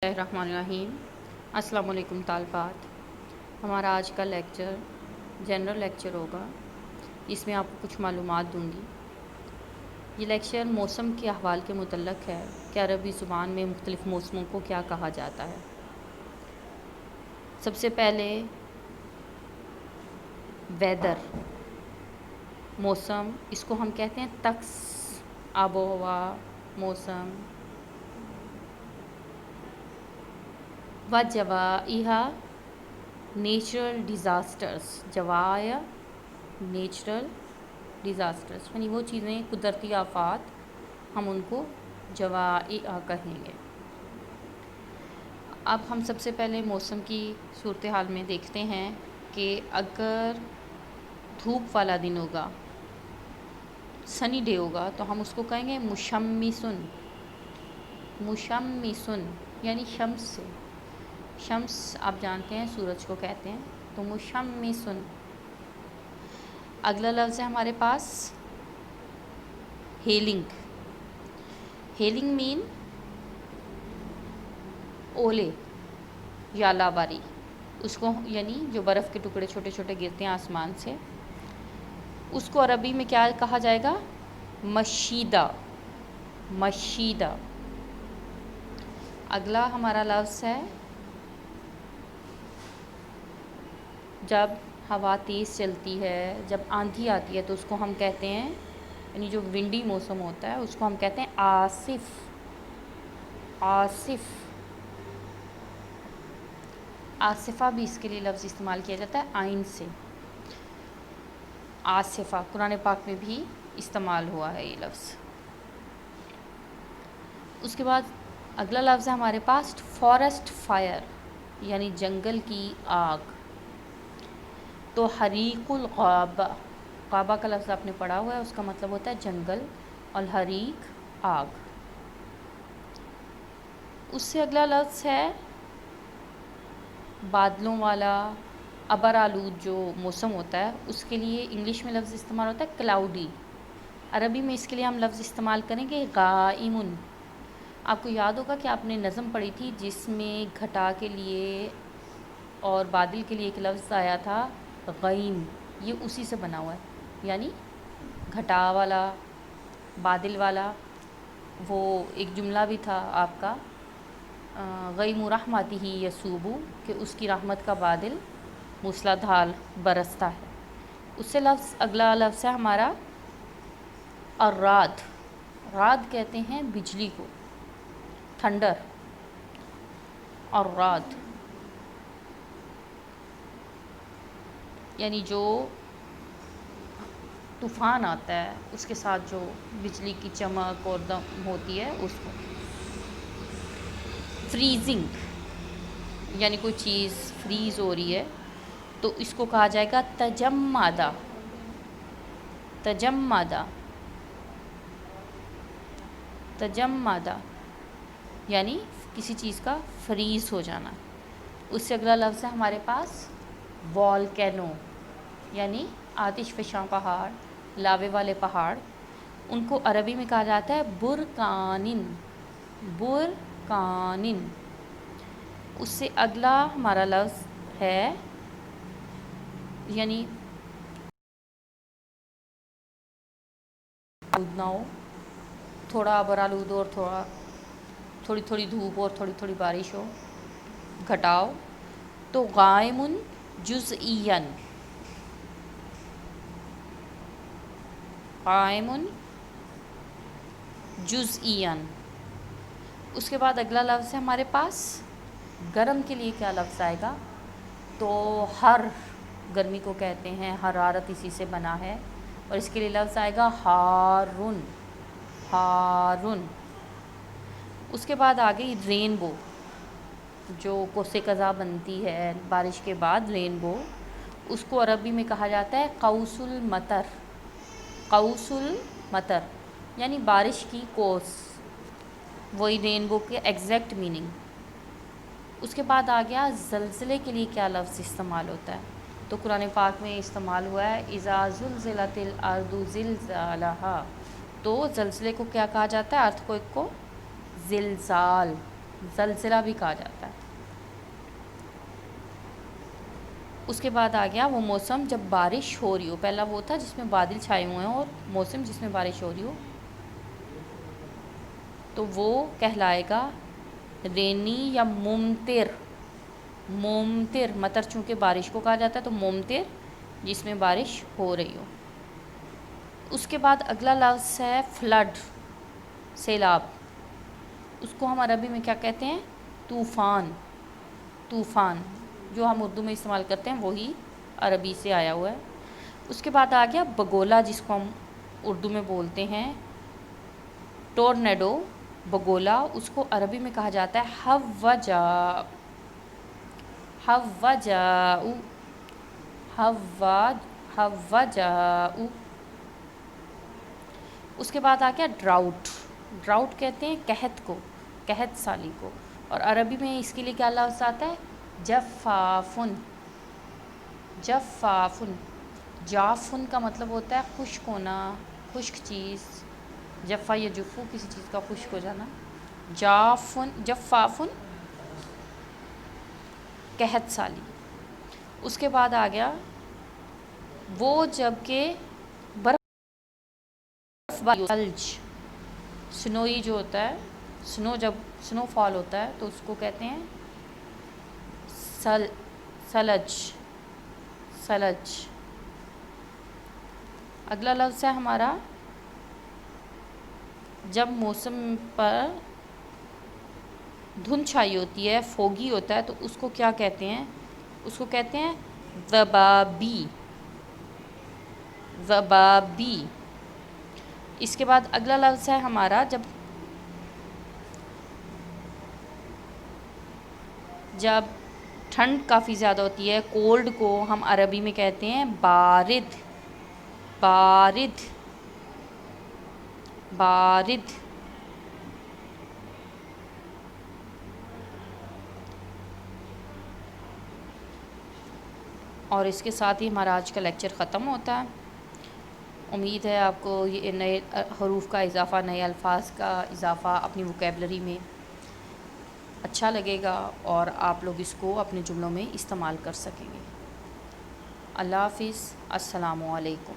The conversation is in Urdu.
الرحمن الرحیم۔ السلام علیکم طالبات۔ ہمارا آج کا لیکچر جنرل لیکچر ہوگا، اس میں آپ کو کچھ معلومات دوں گی۔ یہ لیکچر موسم کے احوال کے متعلق ہے کہ عربی زبان میں مختلف موسموں کو کیا کہا جاتا ہے۔ سب سے پہلے ویدر، موسم، اس کو ہم کہتے ہیں طقس، آب و ہوا، موسم۔ وجوائها نیچرل ڈیزاسٹرز، جوائع نیچرل ڈیزاسٹرز یعنی وہ چیزیں، قدرتی آفات، ہم ان کو جوائع کہیں گے۔ اب ہم سب سے پہلے موسم کی صورتحال میں دیکھتے ہیں کہ اگر دھوپ والا دن ہوگا، سنی ڈے ہوگا، تو ہم اس کو کہیں گے مشمسن۔ مشمسن یعنی شمس سے، شمس آپ جانتے ہیں سورج کو کہتے ہیں، تو مشمسن۔ اگلا لفظ ہے ہمارے پاس ہیلنگ۔ ہیلنگ مین اولے یا لاباری، اس کو یعنی جو برف کے ٹکڑے چھوٹے چھوٹے گرتے ہیں آسمان سے، اس کو عربی میں کیا کہا جائے گا؟ مشیدہ، مشیدہ۔ اگلا ہمارا لفظ ہے جب ہوا تیز چلتی ہے، جب آندھی آتی ہے، تو اس کو ہم کہتے ہیں، یعنی جو ونڈی موسم ہوتا ہے اس کو ہم کہتے ہیں آصف، آصف۔ آصفہ بھی اس کے لیے لفظ استعمال کیا جاتا ہے عین سے، آصفہ، قرآن پاک میں بھی استعمال ہوا ہے یہ لفظ۔ اس کے بعد اگلا لفظ ہے ہمارے پاس فارسٹ فائر، یعنی جنگل کی آگ۔ تو حریق الغابہ، غابہ کا لفظ آپ نے پڑھا ہوا ہے، اس کا مطلب ہوتا ہے جنگل، اور حریق آگ۔ اس سے اگلا لفظ ہے بادلوں والا، ابر آلود جو موسم ہوتا ہے، اس کے لیے انگلش میں لفظ استعمال ہوتا ہے کلاؤڈی۔ عربی میں اس کے لیے ہم لفظ استعمال کریں گے غائم۔ آپ کو یاد ہوگا کہ آپ نے نظم پڑھی تھی جس میں گھٹا کے لیے اور بادل کے لیے ایک لفظ آیا تھا غیم، یہ اسی سے بنا ہوا ہے، یعنی گھٹا والا، بادل والا۔ وہ ایک جملہ بھی تھا آپ کا غیم رحمتہ یصوب، کہ اس کی رحمت کا بادل موسلا دھار برستا ہے۔ اس سے اگلا لفظ ہے ہمارا الرعد۔ رعد کہتے ہیں بجلی کو، تھنڈر، الرعد یعنی جو طوفان آتا ہے اس کے ساتھ جو بجلی کی چمک اور دم ہوتی ہے اس کو۔ فریزنگ یعنی کوئی چیز فریز ہو رہی ہے تو اس کو کہا جائے گا تجمدہ، تجمدہ، تجمدہ یعنی کسی چیز کا فریز ہو جانا۔ اس سے اگلا لفظ ہے ہمارے پاس والکینو، یعنی آتش فشاں پہاڑ، لاوے والے پہاڑ۔ ان کو عربی میں کہا جاتا ہے برکانن، برکانن۔ اس سے اگلا ہمارا لفظ ہے یعنی نہ ہو، تھوڑا ابرآلود اور تھوڑی تھوڑی دھوپ اور تھوڑی تھوڑی بارش ہو، گھٹاؤ، تو غائم جزئیاً، غائم جزئیاً۔ اس کے بعد اگلا لفظ ہے ہمارے پاس گرم کے لیے کیا لفظ آئے گا؟ تو ہر، گرمی کو کہتے ہیں، حرارت اسی سے بنا ہے، اور اس کے لیے لفظ آئے گا ہارن، ہارن۔ اس کے بعد آ گئی رینبو، جو قوس قزح بنتی ہے بارش کے بعد، رینبو، اس کو عربی میں کہا جاتا ہے قوس المطر، قوس المطر یعنی بارش کی قوس، وہی رینبو کے ایگزیکٹ میننگ۔ اس کے بعد آ گیا زلزلے کے لیے کیا لفظ استعمال ہوتا ہے؟ تو قرآن پاک میں استعمال ہوا ہے اذا زلزلت الارض زلزالہا، تو زلزلے کو کیا کہا جاتا ہے؟ ارتھ کوئک کو زلزال۔ زلزلہ بھی کہا جاتا ہے۔ اس کے بعد آ گیا وہ موسم جب بارش ہو رہی ہو، پہلا وہ تھا جس میں بادل چھائے ہوئے ہیں، اور موسم جس میں بارش ہو رہی ہو تو وہ کہلائے گا رینی یا ممطر۔ ممطر، مطر چونکہ بارش کو کہا جاتا ہے تو ممطر جس میں بارش ہو رہی ہو۔ اس کے بعد اگلا لفظ ہے فلڈ، سیلاب۔ اس کو ہم عربی میں کیا کہتے ہیں؟ طوفان۔ طوفان جو ہم اردو میں استعمال کرتے ہیں وہی عربی سے آیا ہوا ہے۔ اس کے بعد آ گیا بگولا، جس کو ہم اردو میں بولتے ہیں ٹورنیڈو، بگولا۔ اس کو عربی میں کہا جاتا ہے ہَوَّجَاء، ہَوَّجَاء، ہَوَّجَاء۔ اس کے بعد آ گیا ڈراؤٹ۔ ڈراؤٹ کہتے ہیں قحط کو، قحط سالی کو، اور عربی میں اس کے لیے کیا لفظ آتا ہے؟ جفافن۔ جفافن، جافن کا مطلب ہوتا ہے خشک ہونا، خشک چیز۔ جفا یا جفو، کسی چیز کا خشک ہو جانا۔ جافن، جفافن، قحط سالی۔ اس کے بعد آ گیا وہ جب کہ برف باری، ثلج، سنوئی جو ہوتا ہے، سنو، جب سنو فال ہوتا ہے تو اس کو کہتے ہیں ثلج، ثلج۔ اگلا لفظ ہے ہمارا جب موسم پر دھند چھائی ہوتی ہے، فوگی ہوتا ہے، تو اس کو کیا کہتے ہیں؟ اس کو کہتے ہیں ضبابی، ضبابی۔ اس کے بعد اگلا لفظ ہے ہمارا جب ٹھنڈ کافی زیادہ ہوتی ہے، کولڈ کو ہم عربی میں کہتے ہیں بارد، بارد، بارد۔ اور اس کے ساتھ ہی ہمارا آج کا لیکچر ختم ہوتا ہے۔ امید ہے آپ کو یہ نئے حروف کا اضافہ، نئے الفاظ کا اضافہ اپنی ووکیبلری میں اچھا لگے گا، اور آپ لوگ اس کو اپنے جملوں میں استعمال کر سکیں گے۔ اللہ حافظ، السلام علیکم۔